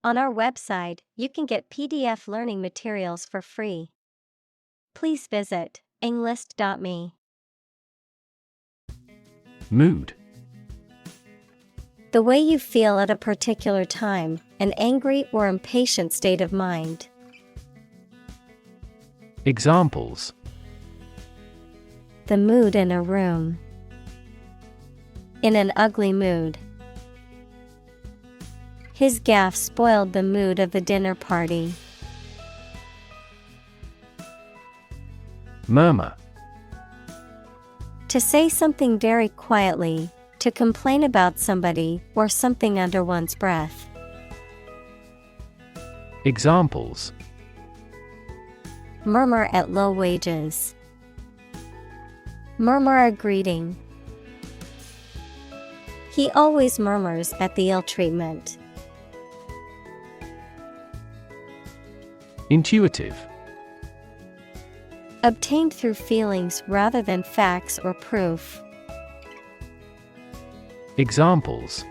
On our website, you can get PDF learning materials for free. Please visit englist.me. Mood. The way you feel at a particular time, an angry or impatient state of mind. Examples: The mood in a room. In an ugly mood. His gaffe spoiled the mood of the dinner party. Murmur. To say something very quietly, to complain about somebody or something under one's breath. Examples: Murmur at low wages. Murmur a greeting. He always murmurs at the ill treatment. Intuitive. Obtained through feelings rather than facts or proof. Examples: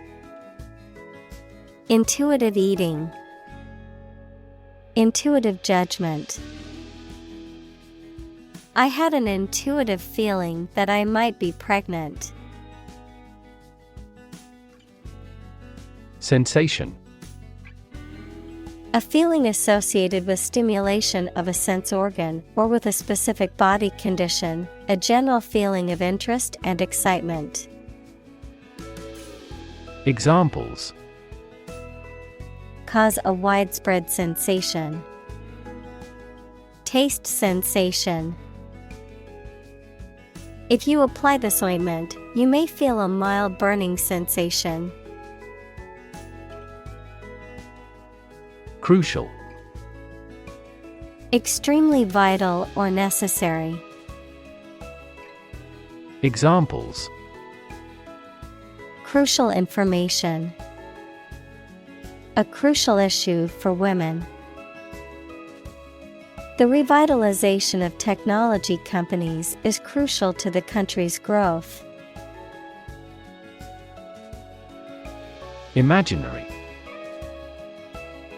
Intuitive eating. Intuitive judgment. I had an intuitive feeling that I might be pregnant. Sensation. A feeling associated with stimulation of a sense organ or with a specific body condition, a general feeling of interest and excitement. Examples: Cause a widespread sensation. Taste sensation. If you apply this ointment, you may feel a mild burning sensation. Crucial. Extremely vital or necessary. Examples: Crucial information. A crucial issue for women. The revitalization of technology companies is crucial to the country's growth. Imaginary.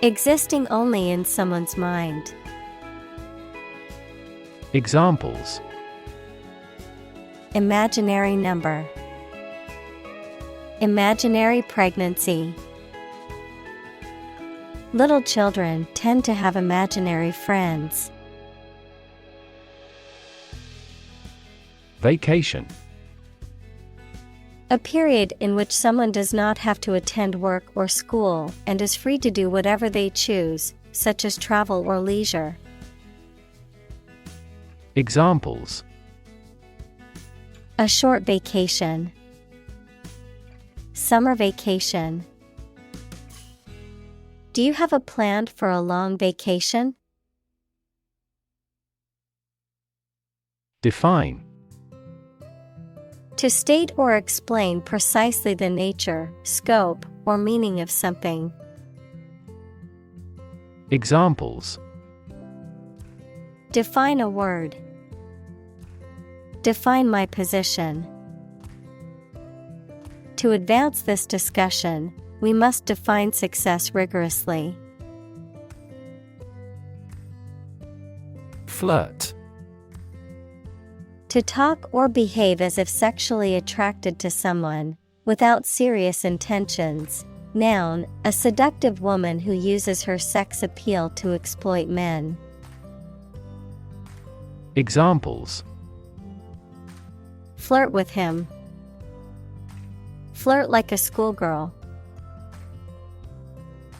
Existing only in someone's mind. Examples: Imaginary number. Imaginary pregnancy. Little children tend to have imaginary friends. Vacation. A period in which someone does not have to attend work or school and is free to do whatever they choose, such as travel or leisure. Examples: A short vacation. Summer vacation. Do you have a plan for a long vacation? Define. To state or explain precisely the nature, scope, or meaning of something. Examples: Define a word. Define my position. To advance this discussion, we must define success rigorously. Flirt. To talk or behave as if sexually attracted to someone, without serious intentions. Noun, a seductive woman who uses her sex appeal to exploit men. Examples: Flirt with him. Flirt like a schoolgirl.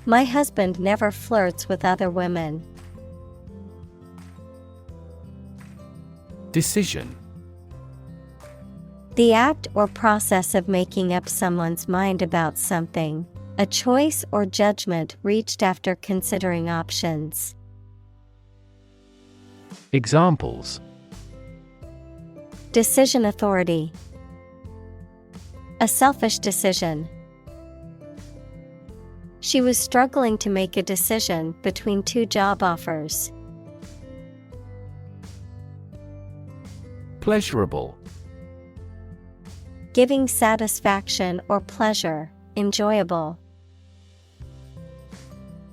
My husband never flirts with other women. Decision. The act or process of making up someone's mind about something, a choice or judgment reached after considering options. Examples: Decision authority. A selfish decision. She was struggling to make a decision between two job offers. Pleasurable. Giving satisfaction or pleasure, enjoyable.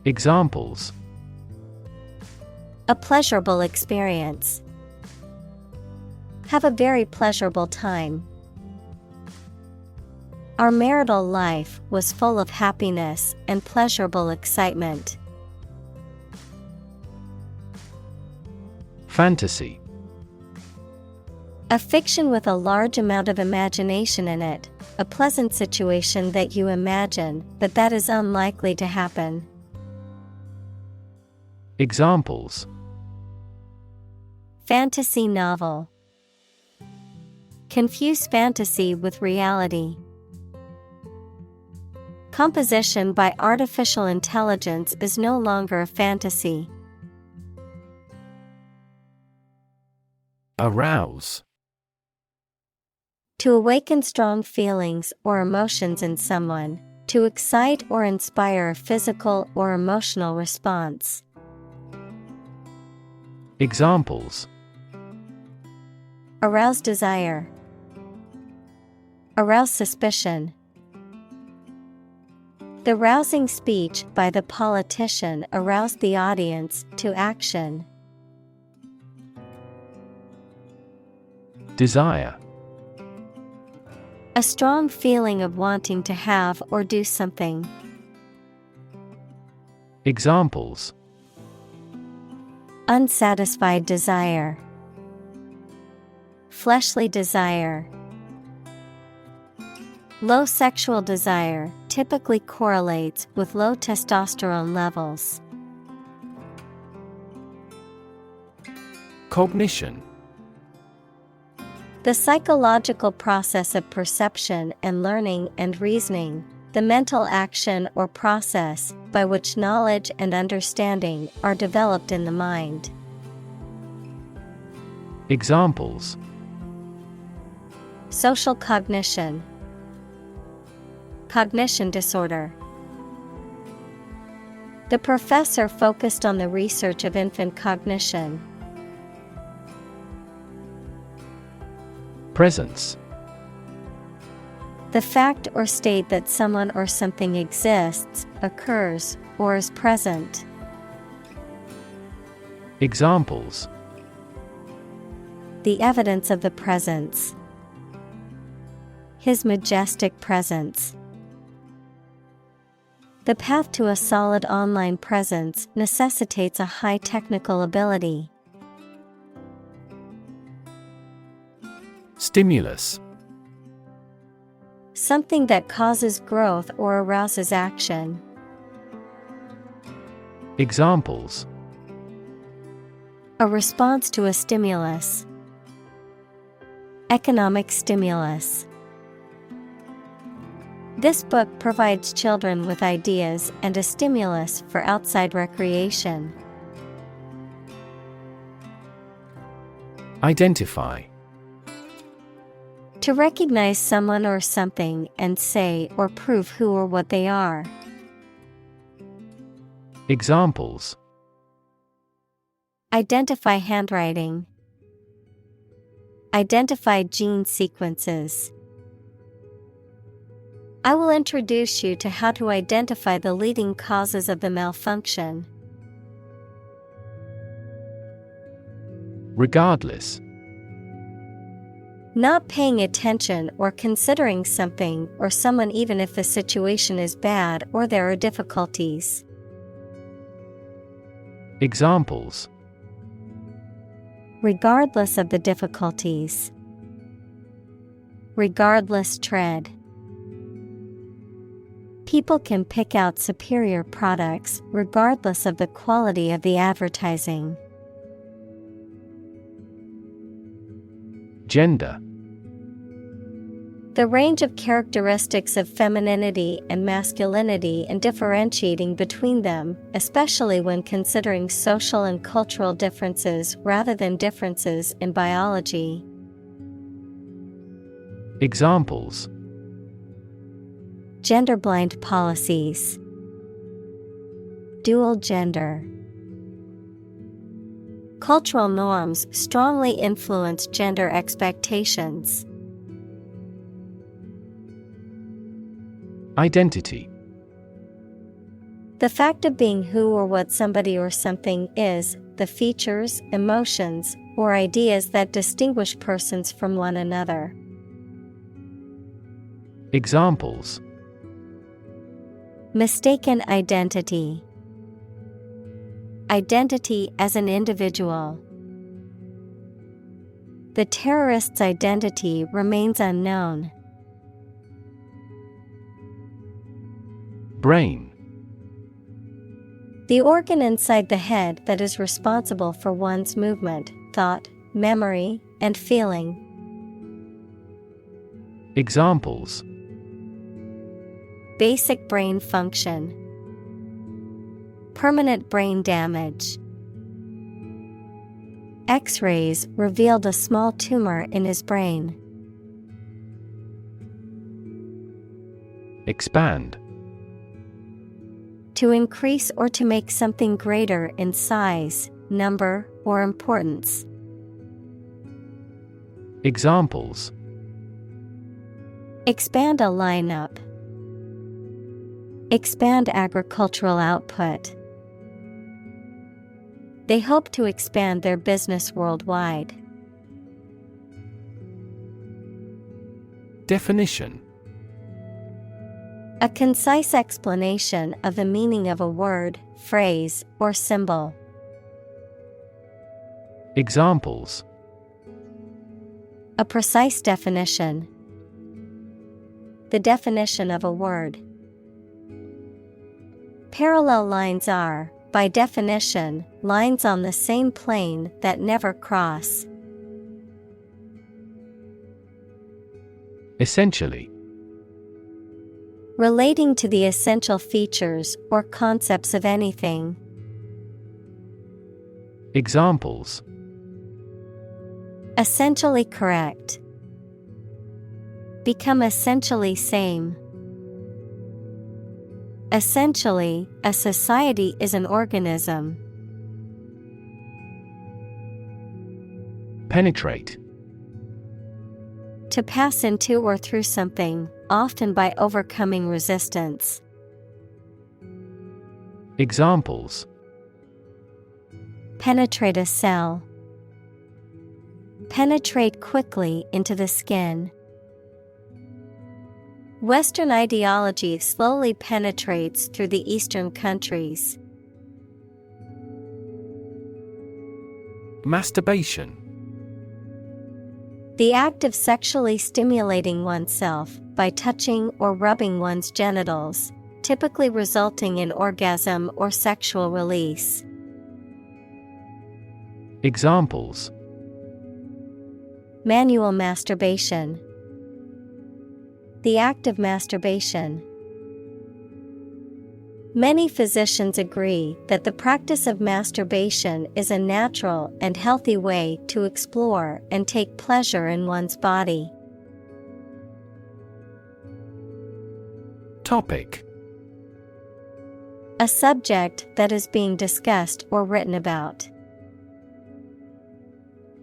Examples. A pleasurable experience. Have a very pleasurable time. Our marital life was full of happiness and pleasurable excitement. Fantasy. A fiction with a large amount of imagination in it, a pleasant situation that you imagine, but that is unlikely to happen. Examples. Fantasy novel. Confuse fantasy with reality. Composition by artificial intelligence is no longer a fantasy. Arouse. To awaken strong feelings or emotions in someone, to excite or inspire a physical or emotional response. Examples. Arouse desire. Arouse suspicion. The rousing speech by the politician aroused the audience to action. Desire. A strong feeling of wanting to have or do something. Examples. Unsatisfied desire. Fleshly desire. Low sexual desire typically correlates with low testosterone levels. Cognition. The psychological process of perception and learning and reasoning, the mental action or process by which knowledge and understanding are developed in the mind. Examples. Social cognition. Cognition disorder. The professor focused on the research of infant cognition. Presence. The fact or state that someone or something exists, occurs, or is present. Examples. The evidence of the presence. His majestic presence. The path to a solid online presence necessitates a high technical ability. Stimulus. Something that causes growth or arouses action. Examples. A response to a stimulus. Economic stimulus. This book provides children with ideas and a stimulus for outside recreation. Identify. To recognize someone or something and say or prove who or what they are. Examples. Identify handwriting. Identify gene sequences. I will introduce you to how to identify the leading causes of the malfunction. Regardless. Not paying attention or considering something or someone even if the situation is bad or there are difficulties. Examples. Regardless of the difficulties. Regardless tread. People can pick out superior products regardless of the quality of the advertising. Gender. The range of characteristics of femininity and masculinity and differentiating between them, especially when considering social and cultural differences rather than differences in biology. Examples. Gender-blind policies. Dual gender. Cultural norms strongly influence gender expectations. Identity. The fact of being who or what somebody or something is, the features, emotions, or ideas that distinguish persons from one another. Examples: Mistaken identity. Identity as an individual. The terrorist's identity remains unknown. Brain. The organ inside the head that is responsible for one's movement, thought, memory, and feeling. Examples: Basic brain function. Permanent brain damage. X-rays revealed a small tumor in his brain. Expand. To increase or to make something greater in size, number, or importance. Examples: Expand a lineup. Expand agricultural output. They hope to expand their business worldwide. Definition: A concise explanation of the meaning of a word, phrase, or symbol. Examples: A precise definition. The definition of a word. Parallel lines are, by definition, lines on the same plane that never cross. Essentially. Relating to the essential features or concepts of anything. Examples: Essentially correct. Become essentially same. Essentially, a society is an organism. Penetrate. To pass into or through something, often by overcoming resistance. Examples: Penetrate a cell. Penetrate quickly into the skin. Western ideology slowly penetrates through the Eastern countries. Masturbation. The act of sexually stimulating oneself by touching or rubbing one's genitals, typically resulting in orgasm or sexual release. Examples: Manual masturbation. The act of masturbation. Many physicians agree that the practice of masturbation is a natural and healthy way to explore and take pleasure in one's body. Topic: A subject that is being discussed or written about.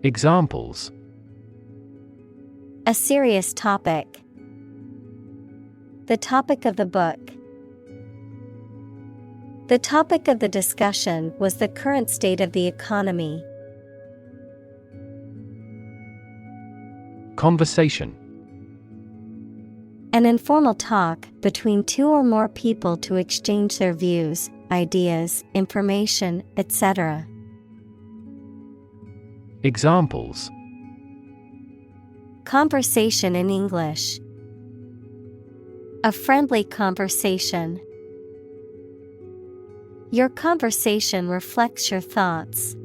Examples: A serious topic. The topic of the book. The topic of the discussion was the current state of the economy. Conversation. An informal talk between two or more people to exchange their views, ideas, information, etc. Examples: Conversation in English. A friendly conversation. Your conversation reflects your thoughts.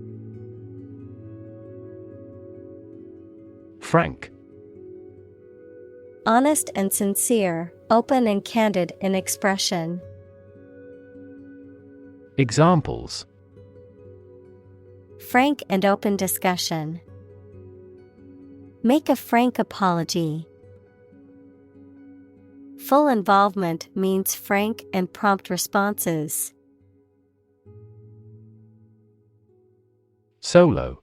Frank. Honest and sincere, open and candid in expression. Examples: Frank and open discussion. Make a frank apology. Full involvement means frank and prompt responses. Solo.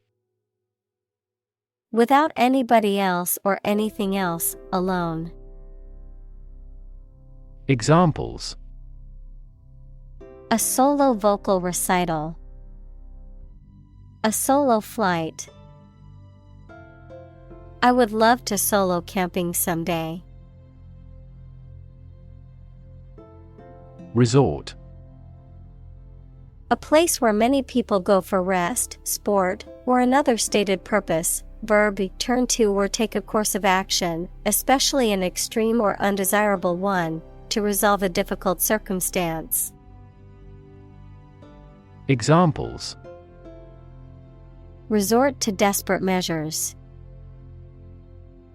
Without anybody else or anything else, alone. Examples: A solo vocal recital. A solo flight. I would love to solo camping someday. Resort. A place where many people go for rest, sport, or another stated purpose. Verb, turn to or take a course of action, especially an extreme or undesirable one, to resolve a difficult circumstance. Examples: Resort to desperate measures.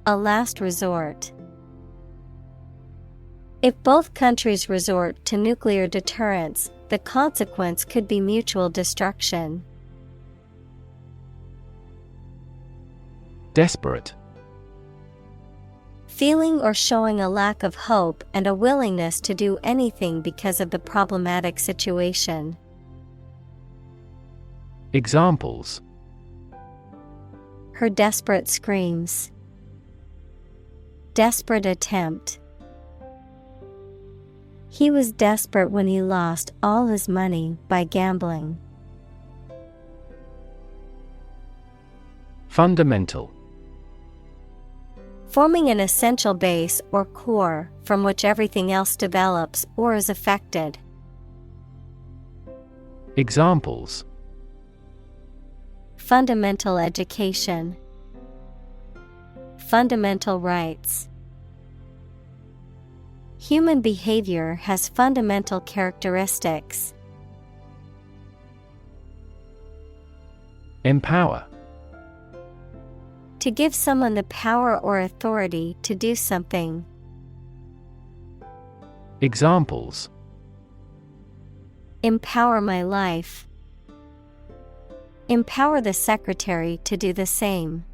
A last resort. If both countries resort to nuclear deterrence, the consequence could be mutual destruction. Desperate. Feeling or showing a lack of hope and a willingness to do anything because of the problematic situation. Examples: Her desperate screams. Desperate attempt. He was desperate when he lost all his money by gambling. Fundamental. Forming an essential base or core from which everything else develops or is affected. Examples: Fundamental education. Fundamental rights. Human behavior has fundamental characteristics. Empower. To give someone the power or authority to do something. Examples: Empower my life. Empower the secretary to do the same.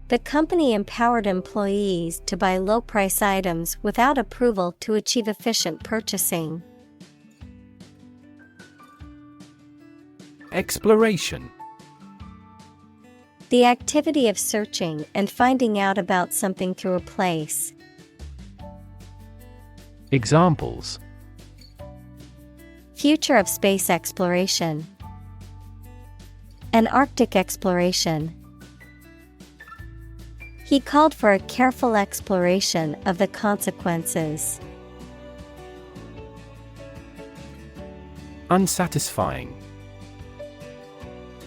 The company empowered employees to buy low-price items without approval to achieve efficient purchasing. Exploration. The activity of searching and finding out about something through a place. Examples: Future of space exploration. An Arctic exploration. He called for a careful exploration of the consequences. Unsatisfying.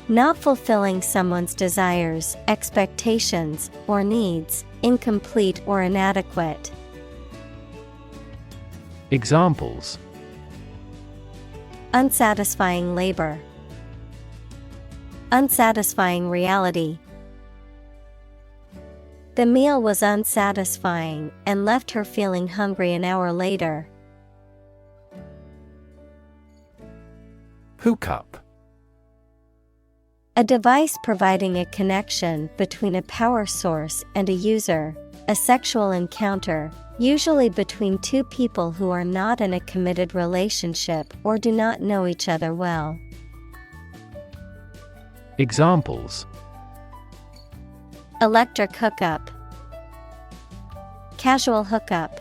Not fulfilling someone's desires, expectations, or needs, incomplete or inadequate. Examples: Unsatisfying labor. Unsatisfying reality. The meal was unsatisfying and left her feeling hungry an hour later. Hookup. A device providing a connection between a power source and a user, a sexual encounter, usually between two people who are not in a committed relationship or do not know each other well. Examples: Electric hookup. Casual hookup.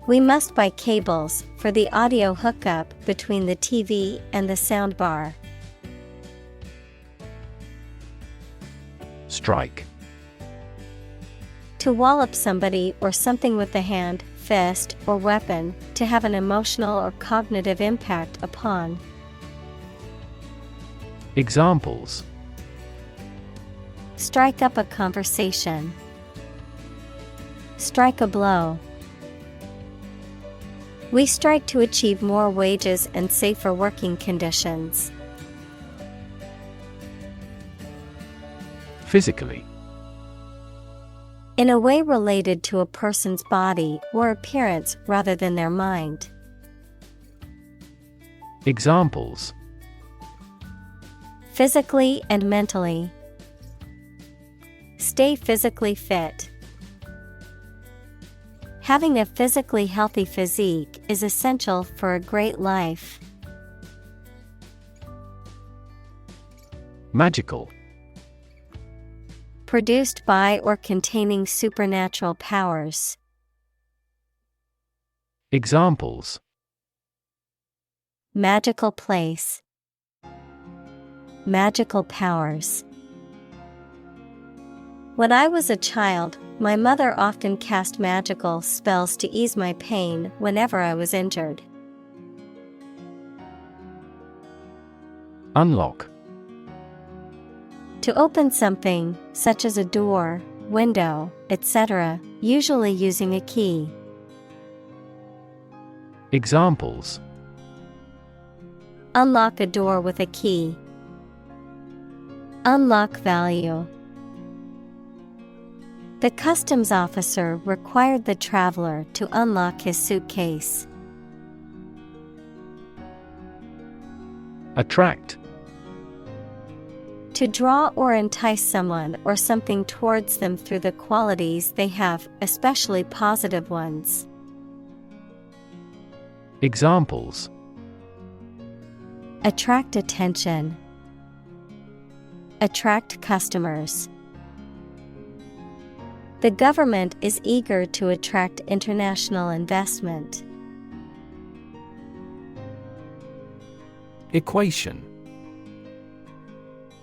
We must buy cables for the audio hookup between the TV and the soundbar. Strike. To wallop somebody or something with the hand, fist, or weapon, to have an emotional or cognitive impact upon. Examples: Strike up a conversation. Strike a blow. We strike to achieve more wages and safer working conditions. Physically. In a way related to a person's body or appearance rather than their mind. Examples: Physically and mentally. Stay physically fit. Having a physically healthy physique is essential for a great life. Magical. Produced by or containing supernatural powers. Examples: magical place, magical powers. When I was a child, my mother often cast magical spells to ease my pain whenever I was injured. Unlock. To open something, such as a door, window, etc., usually using a key. Examples: Unlock a door with a key. Unlock value. The customs officer required the traveler to unlock his suitcase. Attract. To draw or entice someone or something towards them through the qualities they have, especially positive ones. Examples: Attract attention. Attract customers. The government is eager to attract international investment. Equation.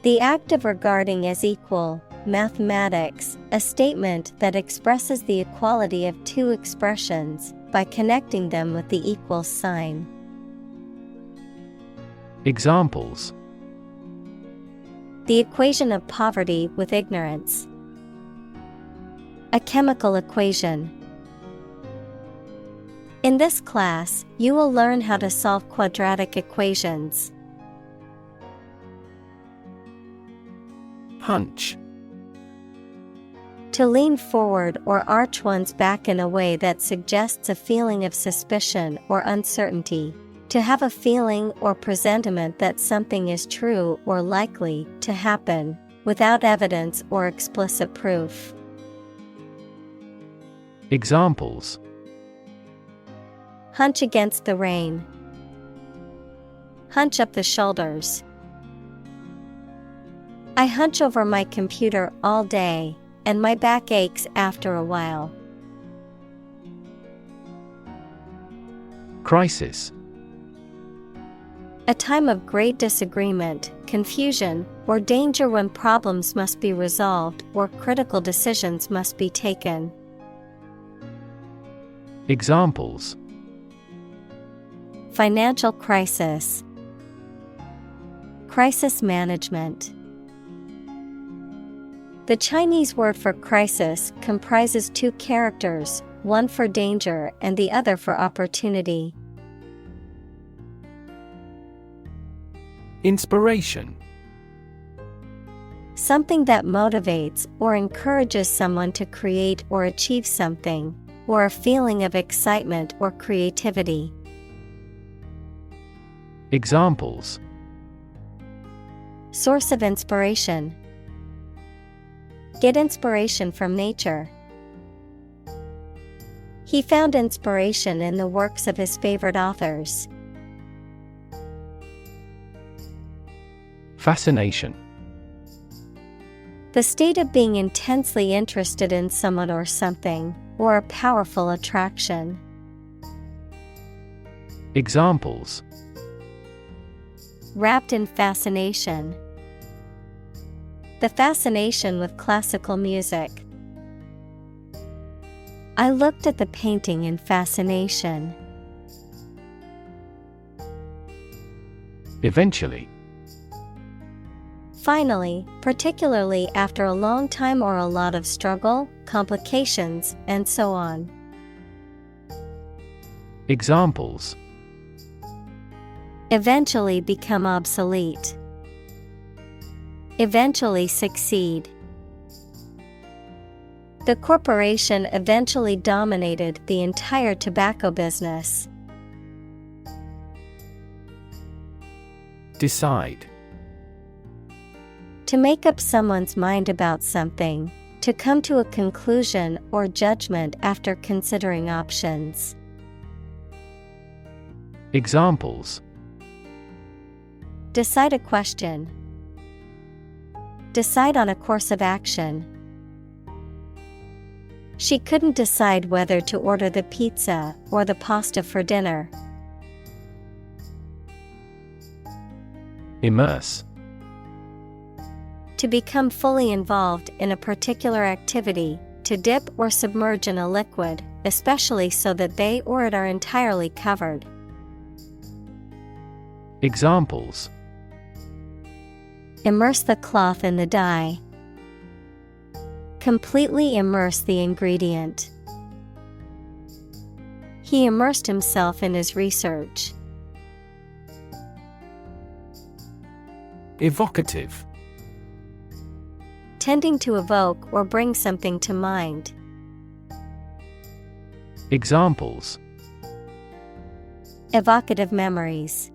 The act of regarding as equal, mathematics, a statement that expresses the equality of two expressions by connecting them with the equal sign. Examples: The equation of poverty with ignorance. A chemical equation. In this class, you will learn how to solve quadratic equations. Hunch. To lean forward or arch one's back in a way that suggests a feeling of suspicion or uncertainty. To have a feeling or presentiment that something is true or likely to happen, without evidence or explicit proof. Examples: Hunch against the rain. Hunch up the shoulders. I hunch over my computer all day, and my back aches after a while. Crisis. A time of great disagreement, confusion, or danger when problems must be resolved or critical decisions must be taken. Examples: Financial crisis. Crisis management. The Chinese word for crisis comprises two characters, one for danger and the other for opportunity. Inspiration. Something that motivates or encourages someone to create or achieve something, or a feeling of excitement or creativity. Examples: Source of inspiration. Get inspiration from nature. He found inspiration in the works of his favorite authors. Fascination. The state of being intensely interested in someone or something, or a powerful attraction. Examples: Wrapped in fascination. The fascination with classical music. I looked at the painting in fascination. Eventually. Finally, particularly after a long time or a lot of struggle, complications, and so on. Examples: Eventually become obsolete. Eventually succeed. The corporation eventually dominated the entire tobacco business. Decide. To make up someone's mind about something, to come to a conclusion or judgment after considering options. Examples: Decide a question. Decide on a course of action. She couldn't decide whether to order the pizza or the pasta for dinner. Immerse. To become fully involved in a particular activity, to dip or submerge in a liquid, especially so that they or it are entirely covered. Examples: Immerse the cloth in the dye. Completely immerse the ingredient. He immersed himself in his research. Evocative. Tending to evoke or bring something to mind. Examples: Evocative memories.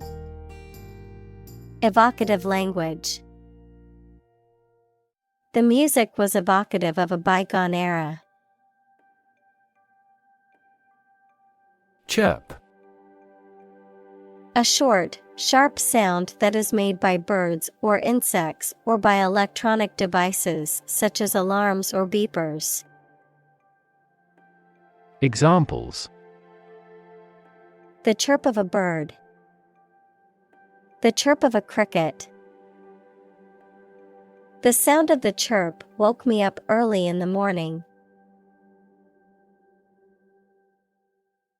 Evocative language. The music was evocative of a bygone era. Chirp. A short, sharp sound that is made by birds or insects or by electronic devices such as alarms or beepers. Examples: The chirp of a bird. The chirp of a cricket. The sound of the chirp woke me up early in the morning.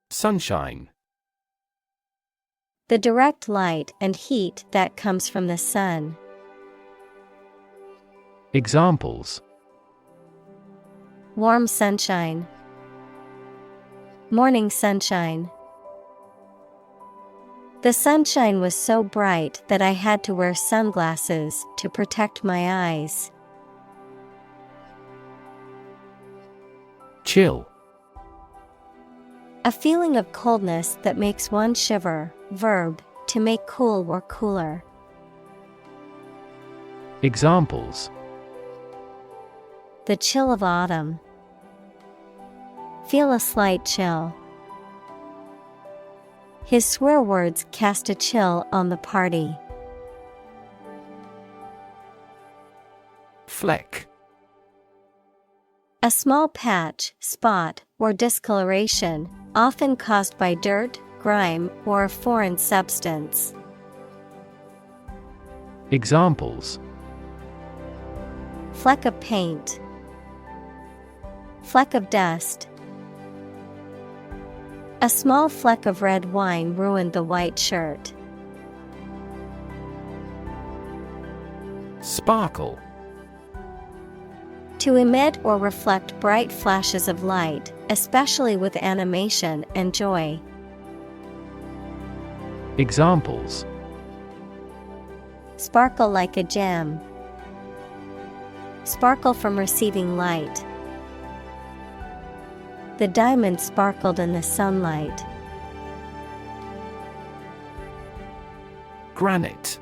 Sunshine. The direct light and heat that comes from the sun. Examples: Warm sunshine. Morning sunshine. The sunshine was so bright that I had to wear sunglasses to protect my eyes. Chill. A feeling of coldness that makes one shiver. Verb, to make cool or cooler. Examples: The chill of autumn. Feel a slight chill. His swear words cast a chill on the party. Fleck. A small patch, spot, or discoloration, often caused by dirt, grime, or a foreign substance. Examples: Fleck of paint. Fleck of dust. A small fleck of red wine ruined the white shirt. Sparkle. To emit or reflect bright flashes of light, especially with animation and joy. Examples: Sparkle like a gem. Sparkle from receiving light. The diamond sparkled in the sunlight. Granite.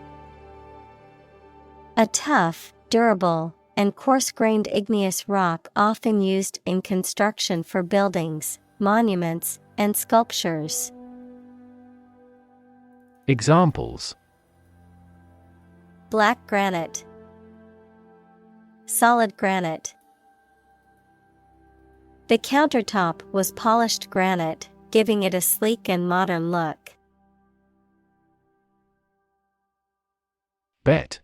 A tough, durable, and coarse-grained igneous rock often used in construction for buildings, monuments, and sculptures. Examples: Black granite. Solid granite. The countertop was polished granite, giving it a sleek and modern look. Bet.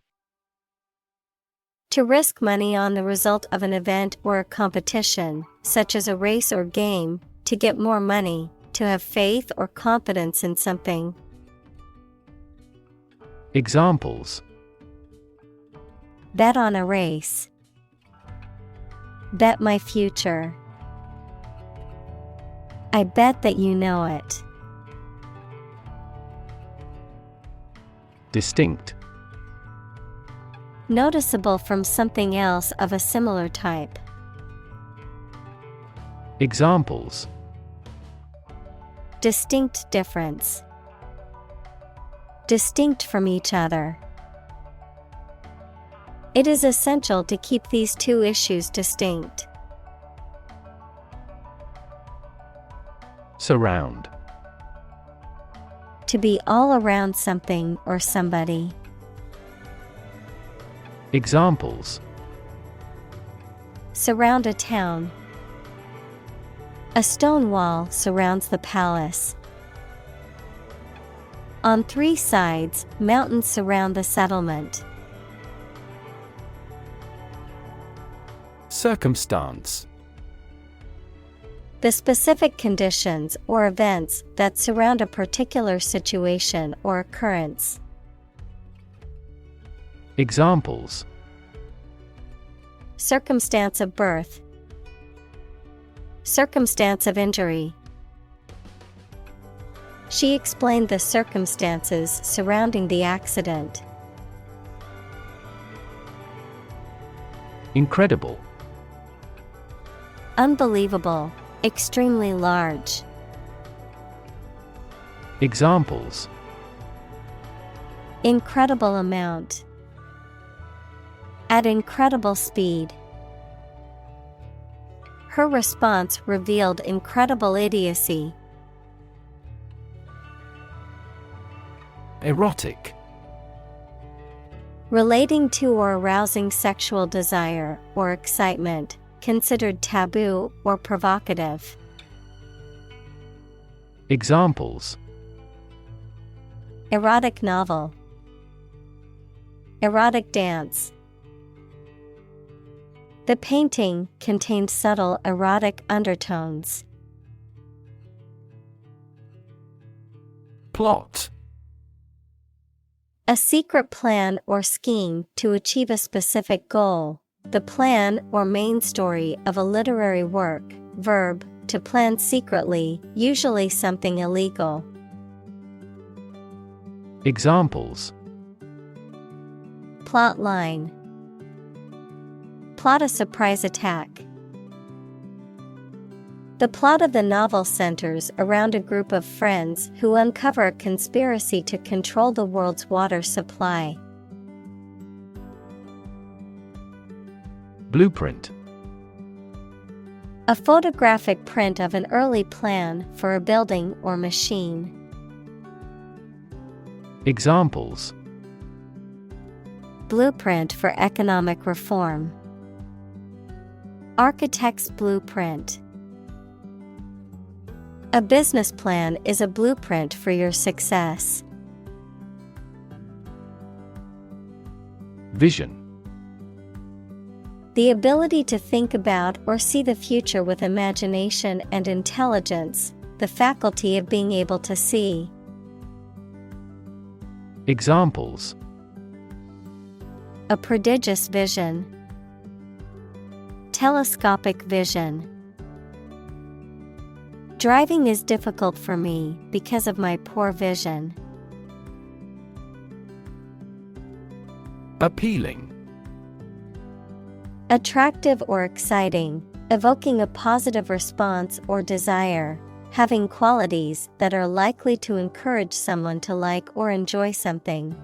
To risk money on the result of an event or a competition, such as a race or game, to get more money, to have faith or confidence in something. Examples: Bet on a race. Bet my future. I bet that you know it. Distinct. Noticeable from something else of a similar type. Examples: Distinct difference. Distinct from each other. It is essential to keep these two issues distinct. Surround. To be all around something or somebody. Examples: Surround a town. A stone wall surrounds the palace. On 3 sides, mountains surround the settlement. Circumstance. The specific conditions or events that surround a particular situation or occurrence. Examples. Circumstance of birth. Circumstance of injury. She explained the circumstances surrounding the accident. Incredible. Unbelievable. Extremely large. Examples. Incredible amount. At incredible speed. Her response revealed incredible idiocy. Erotic. Relating to or arousing sexual desire or excitement, considered taboo or provocative. Examples. Erotic novel. Erotic dance. The painting contained subtle erotic undertones. Plot. A secret plan or scheme to achieve a specific goal. The plan or main story of a literary work. Verb, to plan secretly, usually something illegal. Examples. Plot line. Plot a surprise attack. The plot of the novel centers around a group of friends who uncover a conspiracy to control the world's water supply. Blueprint. A photographic print of an early plan for a building or machine. Examples. Blueprint for economic reform. Architect's blueprint. A business plan is a blueprint for your success. Vision. The ability to think about or see the future with imagination and intelligence, the faculty of being able to see. Examples. A prodigious vision. Telescopic vision. Driving is difficult for me because of my poor vision. Appealing. Attractive or exciting, evoking a positive response or desire, having qualities that are likely to encourage someone to like or enjoy something.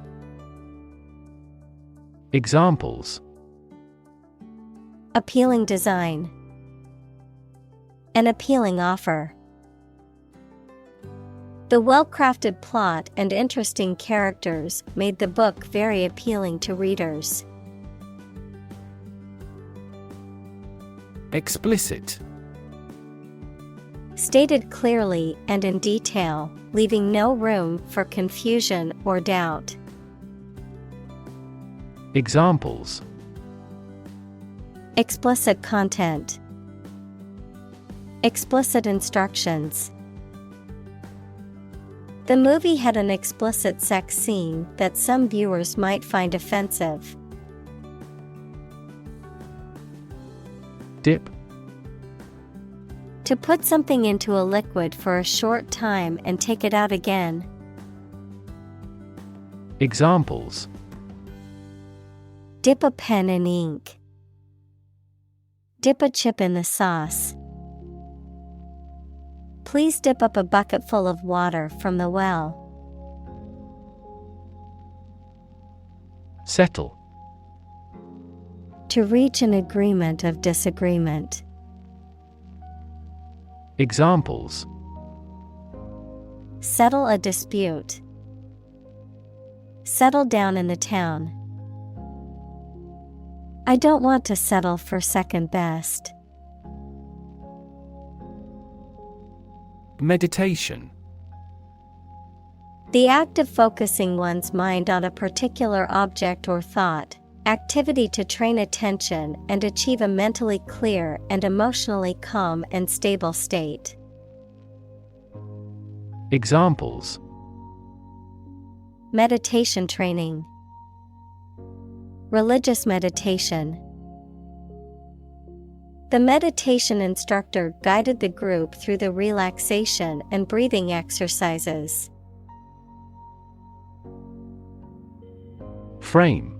Examples. Appealing design. An appealing offer. The well-crafted plot and interesting characters made the book very appealing to readers. Explicit. Stated clearly and in detail, leaving no room for confusion or doubt. Examples. Explicit content. Explicit instructions. The movie had an explicit sex scene that some viewers might find offensive. Dip. To put something into a liquid for a short time and take it out again. Examples. Dip a pen in ink. Dip a chip in the sauce. Please dip up a bucket full of water from the well. Settle. To reach an agreement of disagreement. Examples. Settle a dispute. Settle down in the town. I don't want to settle for second best. Meditation. The act of focusing one's mind on a particular object or thought, activity to train attention and achieve a mentally clear and emotionally calm and stable state. Examples: meditation training, religious meditation. The meditation instructor guided the group through the relaxation and breathing exercises. Frame.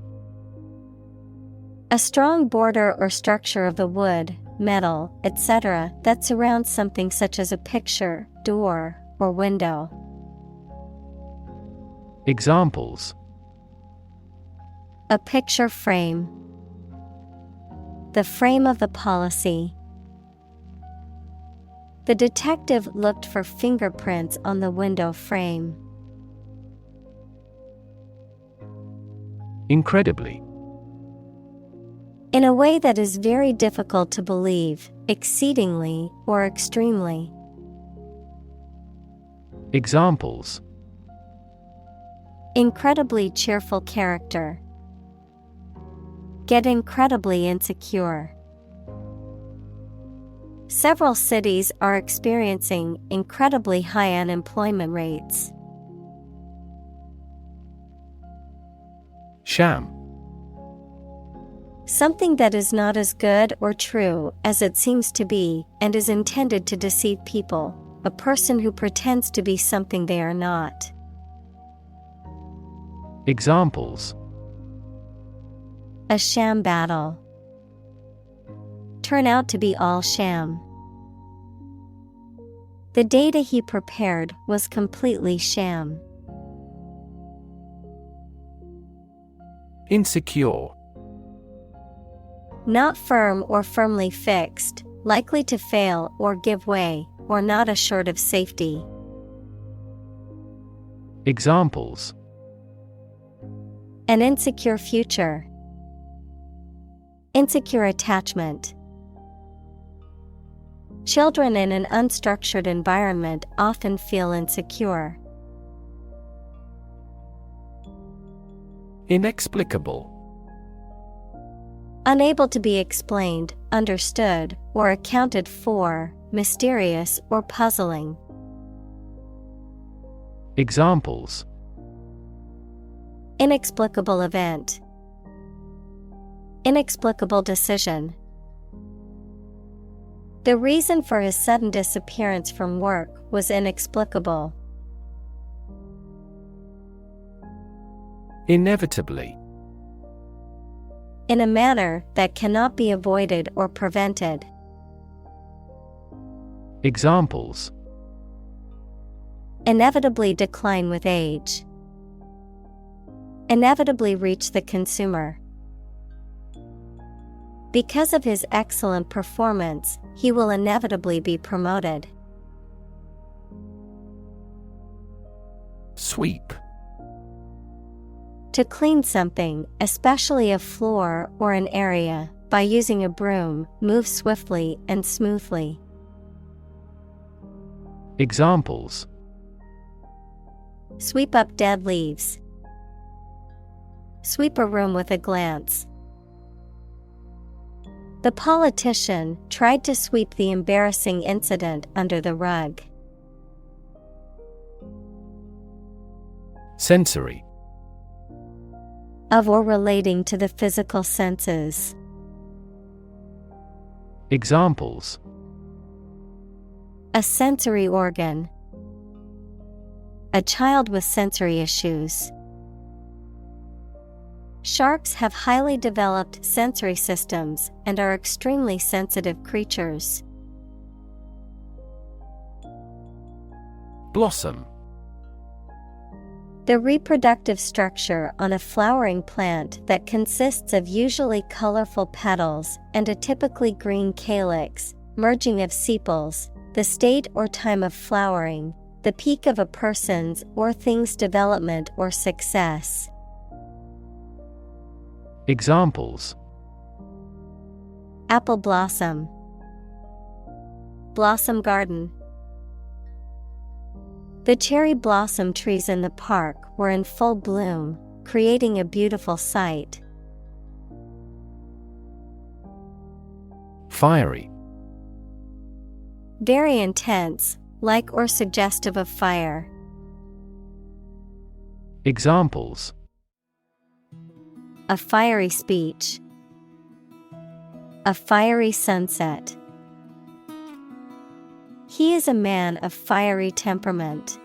A strong border or structure of the wood, metal, etc. that surrounds something such as a picture, door, or window. Examples: a picture frame, the frame of the policy. The detective looked for fingerprints on the window frame. Incredibly. In a way that is very difficult to believe, exceedingly, or extremely. Examples: incredibly cheerful character. Get incredibly insecure. Several cities are experiencing incredibly high unemployment rates. Sham. Something that is not as good or true as it seems to be and is intended to deceive people, a person who pretends to be something they are not. Examples: a sham battle. Turn out to be all sham. The data he prepared was completely sham. Insecure. Not firm or firmly fixed, likely to fail or give way, or not assured of safety. Examples: an insecure future. Insecure attachment. Children in an unstructured environment often feel insecure. Inexplicable. Unable to be explained, understood, or accounted for, mysterious or puzzling. Examples: inexplicable event. Inexplicable decision. The reason for his sudden disappearance from work was inexplicable. Inevitably. In a manner that cannot be avoided or prevented. Examples: inevitably decline with age. Inevitably reach the consumer. Because of his excellent performance, he will inevitably be promoted. Sweep. To clean something, especially a floor or an area, by using a broom, move swiftly and smoothly. Examples: sweep up dead leaves. Sweep a room with a glance. The politician tried to sweep the embarrassing incident under the rug. Sensory. Of or relating to the physical senses. Examples: a sensory organ. A child with sensory issues. Sharks have highly developed sensory systems and are extremely sensitive creatures. Blossom. The reproductive structure on a flowering plant that consists of usually colorful petals and a typically green calyx, merging of sepals, the state or time of flowering, the peak of a person's or thing's development or success. Examples: apple blossom. Blossom garden. The cherry blossom trees in the park were in full bloom, creating a beautiful sight. Fiery. Very intense, like or suggestive of fire. Examples: A fiery speech. A fiery sunset. He is a man of fiery temperament.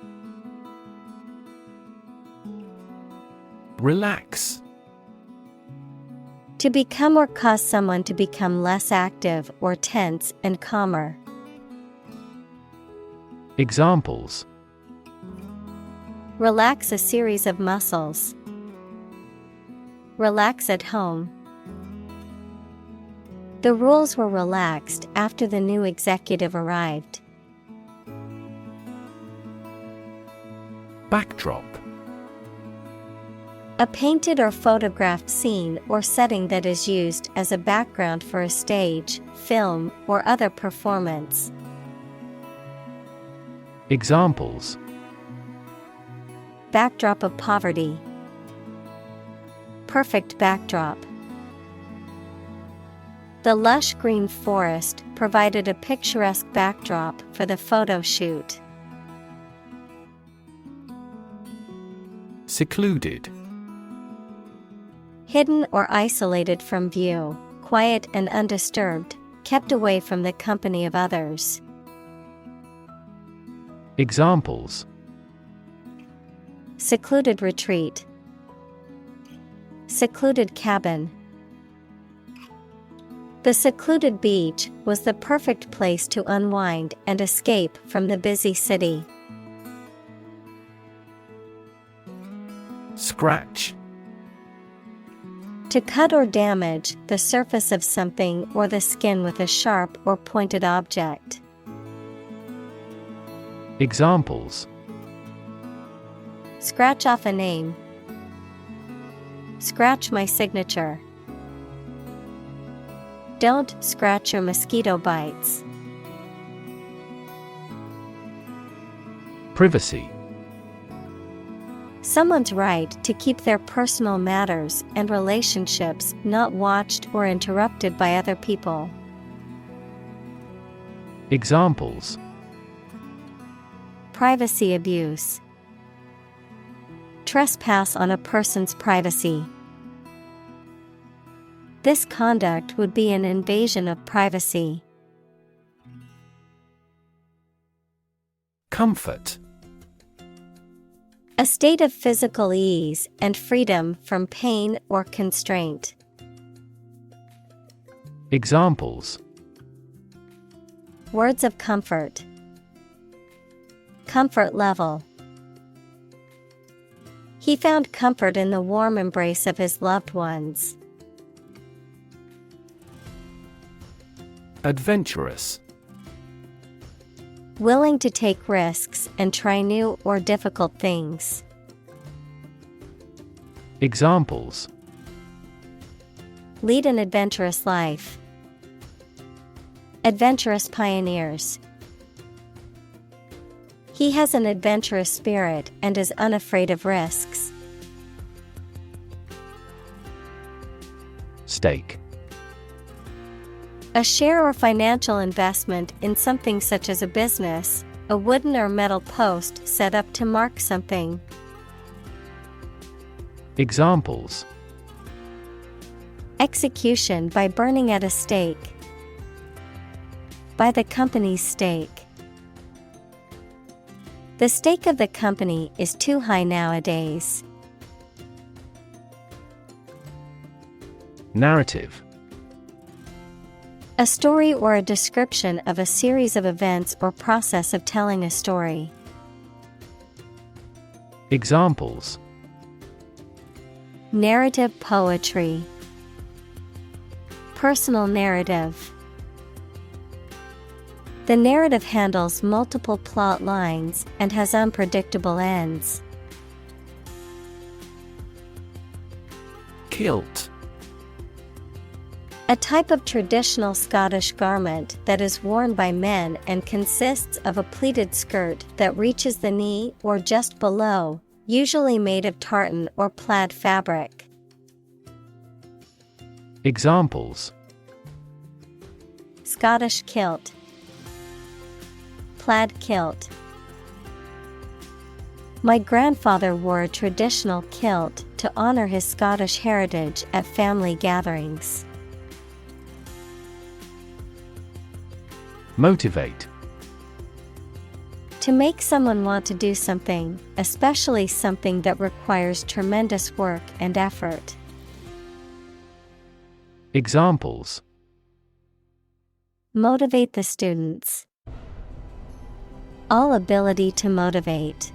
Relax. To become or cause someone to become less active or tense and calmer. Examples: Relax a series of muscles. Relax at home. The rules were relaxed after the new executive arrived. Backdrop. A painted or photographed scene or setting that is used as a background for a stage, film, or other performance. Examples: Backdrop of poverty. Perfect backdrop. The lush green forest provided a picturesque backdrop for the photo shoot. Secluded. Hidden or isolated from view, quiet and undisturbed, kept away from the company of others. Examples: Secluded retreat. Secluded cabin. The secluded beach was the perfect place to unwind and escape from the busy city. Scratch. To cut or damage the surface of something or the skin with a sharp or pointed object. Examples: Scratch off a name. Scratch my signature. Don't scratch your mosquito bites. Privacy. Someone's right to keep their personal matters and relationships not watched or interrupted by other people. Examples: Privacy abuse. Trespass on a person's privacy. This conduct would be an invasion of privacy. Comfort. A state of physical ease and freedom from pain or constraint. Examples: Words of comfort. Comfort level. He found comfort in the warm embrace of his loved ones. Adventurous. Willing to take risks and try new or difficult things. Examples: Lead an adventurous life. Adventurous pioneers. He has an adventurous spirit and is unafraid of risks. Stake. A share or financial investment in something such as a business, a wooden or metal post set up to mark something. Examples: Execution by burning at a stake. By the company's stake. The stake of the company is too high nowadays. Narrative. A story or a description of a series of events or process of telling a story. Examples: Narrative poetry. Personal narrative. The narrative handles multiple plot lines and has unpredictable ends. Kilt. A type of traditional Scottish garment that is worn by men and consists of a pleated skirt that reaches the knee or just below, usually made of tartan or plaid fabric. Examples: Scottish kilt, plaid kilt. My grandfather wore a traditional kilt to honor his Scottish heritage at family gatherings. Motivate. To make someone want to do something, especially something that requires tremendous work and effort. Examples: Motivate the students. All ability to motivate.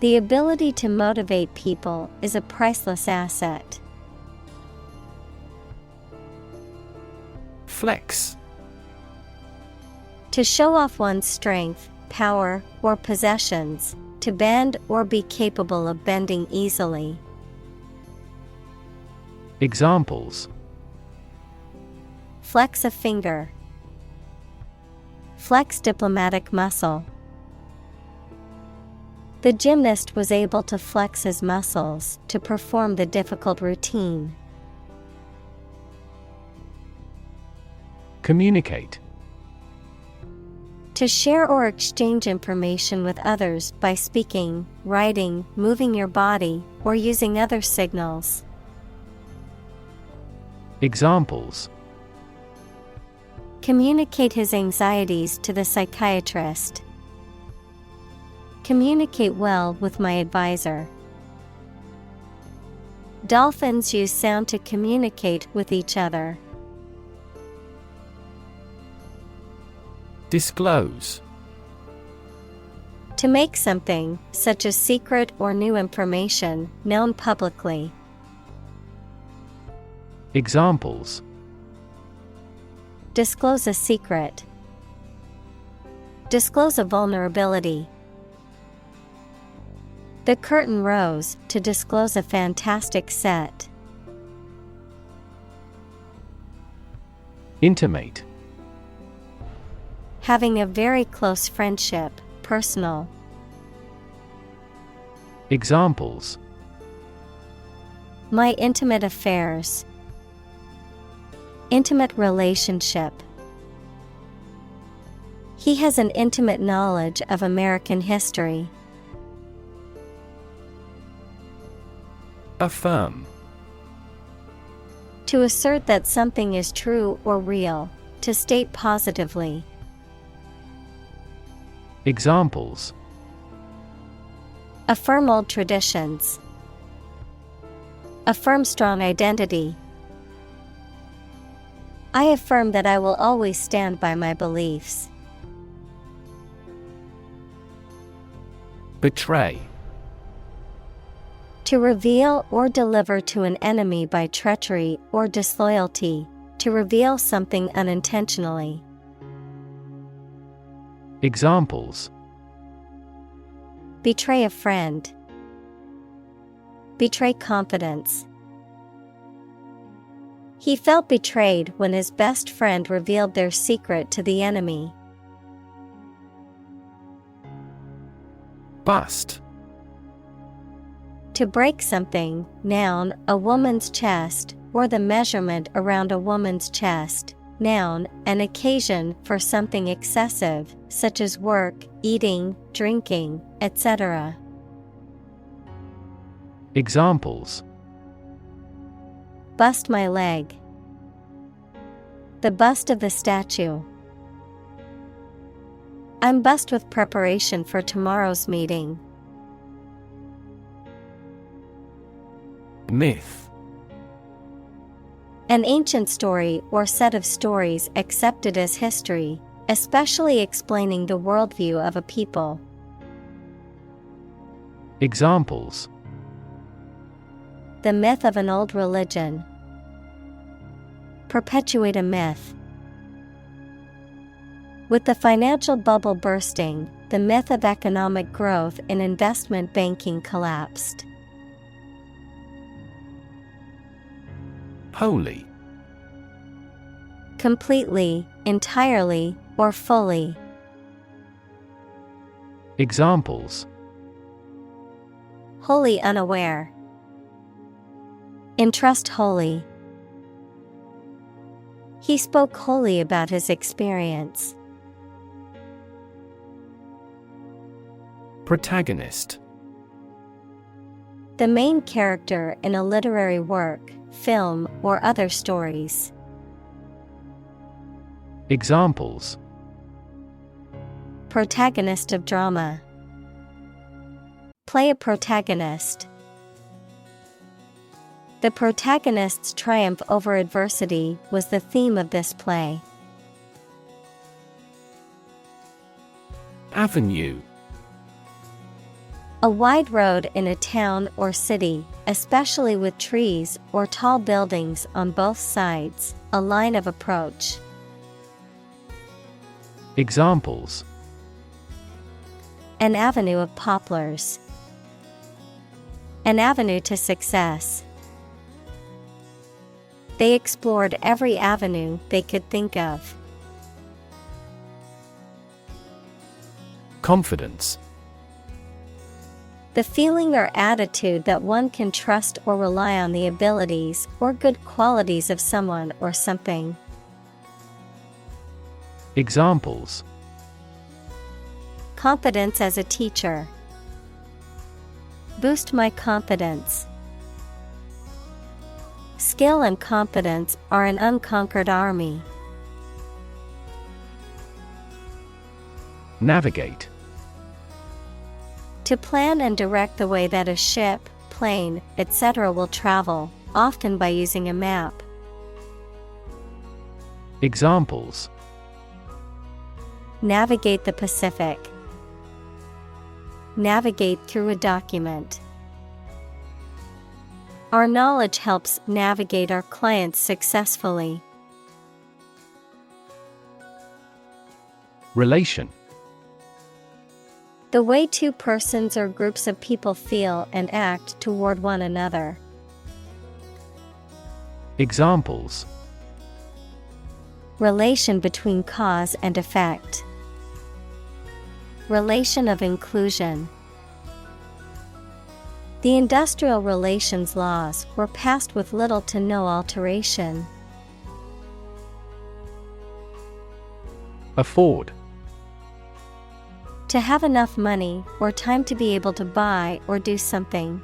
The ability to motivate people is a priceless asset. Flex. To show off one's strength, power, or possessions, to bend or be capable of bending easily. Examples: Flex a finger. Flex diplomatic muscle. The gymnast was able to flex his muscles to perform the difficult routine. Communicate. To share or exchange information with others by speaking, writing, moving your body, or using other signals. Examples: Communicate his anxieties to the psychiatrist. Communicate well with my advisor. Dolphins use sound to communicate with each other. Disclose. To make something, such as secret or new information, known publicly. Examples: Disclose a secret. Disclose a vulnerability. The curtain rose to disclose a fantastic set. Intimate. Having a very close friendship, personal. Examples: My intimate affairs. Intimate relationship. He has an intimate knowledge of American history. Affirm. To assert that something is true or real, to state positively. Examples: Affirm old traditions. Affirm strong identity. I affirm that I will always stand by my beliefs. Betray. To reveal or deliver to an enemy by treachery or disloyalty, to reveal something unintentionally. Examples: Betray a friend. Betray confidence. He felt betrayed when his best friend revealed their secret to the enemy. Bust. To break something, noun, a woman's chest, or the measurement around a woman's chest. Noun, an occasion for something excessive, such as work, eating, drinking, etc. Examples: Bust my leg. The bust of the statue. I'm bust with preparation for tomorrow's meeting. Myth. An ancient story or set of stories accepted as history, especially explaining the worldview of a people. Examples: The myth of an old religion. Perpetuate a myth. With the financial bubble bursting, the myth of economic growth in investment banking collapsed. Wholly. Completely, entirely, or fully. Examples: Wholly unaware. Entrust wholly. He spoke wholly about his experience. Protagonist. The main character in a literary work, film, or other stories. Examples: Protagonist of drama. Play a protagonist. The protagonist's triumph over adversity was the theme of this play. Avenue. A wide road in a town or city, especially with trees or tall buildings on both sides, a line of approach. Examples: An avenue of poplars. An avenue to success. They explored every avenue they could think of. Confidence. The feeling or attitude that one can trust or rely on the abilities or good qualities of someone or something. Examples: Confidence as a teacher. Boost my confidence. Skill and confidence are an unconquered army. Navigate. To plan and direct the way that a ship, plane, etc. will travel, often by using a map. Examples: Navigate the Pacific. Navigate through a document. Our knowledge helps navigate our clients successfully. Relation. The way two persons or groups of people feel and act toward one another. Examples: Relation between cause and effect. Relation of inclusion. The industrial relations laws were passed with little to no alteration. Afford. To have enough money or time to be able to buy or do something.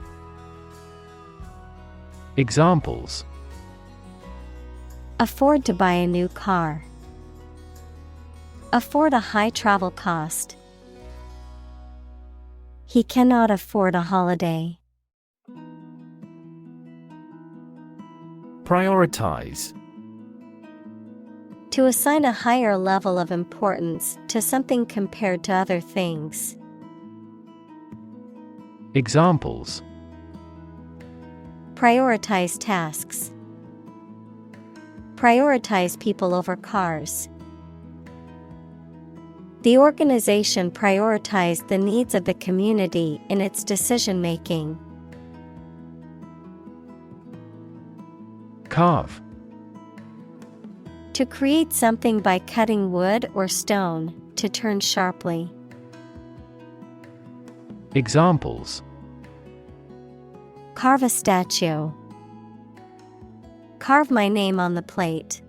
Examples: Afford to buy a new car. Afford a high travel cost. He cannot afford a holiday. Prioritize. To assign a higher level of importance to something compared to other things. Examples: Prioritize tasks. Prioritize people over cars. The organization prioritized the needs of the community in its decision-making. Carve. To create something by cutting wood or stone, to turn sharply. Examples: Carve a statue. Carve my name on the plate.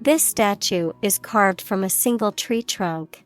This statue is carved from a single tree trunk.